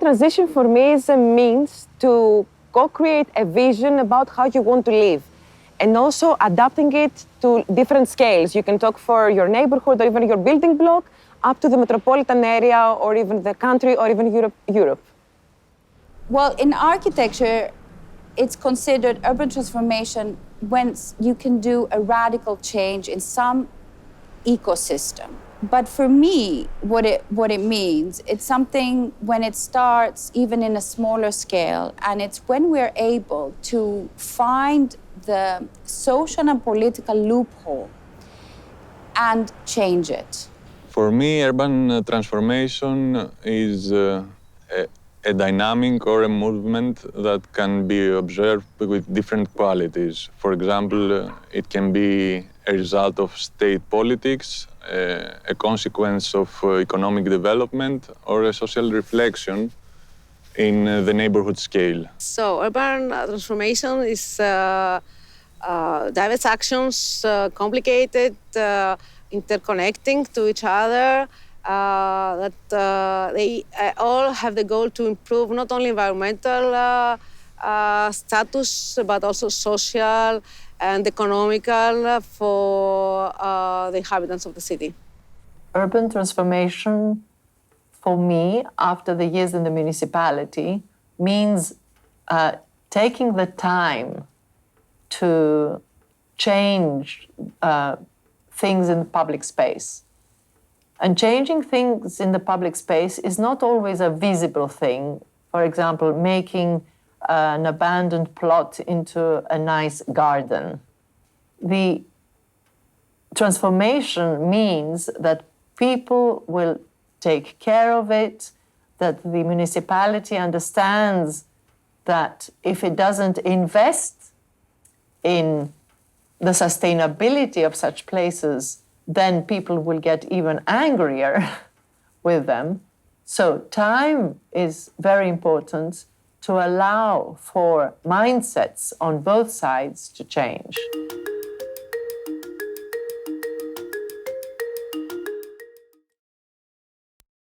transition for me is a means to co-create a vision about how you want to live, and also adapting it to different scales. You can talk for your neighborhood or even your building block, up to the metropolitan area or even the country or even Europe. Well, in architecture, it's considered urban transformation when you can do a radical change in some ecosystem. But for me, what it means, it's something when it starts even in a smaller scale, and it's when we're able to find the social and political loophole and change it. For me, urban transformation is a dynamic or a movement that can be observed with different qualities. For example, it can be a result of state politics, a consequence of economic development, or a social reflection in the neighborhood scale. So urban transformation is diverse actions, complicated, interconnecting to each other, that they all have the goal to improve not only environmental status, but also social and economical for the inhabitants of the city. Urban transformation, for me, after the years in the municipality, means taking the time to change things in the public space. And changing things in the public space is not always a visible thing. For example, making an abandoned plot into a nice garden. The transformation means that people will take care of it, that the municipality understands that if it doesn't invest in the sustainability of such places, then people will get even angrier with them. So time is very important to allow for mindsets on both sides to change.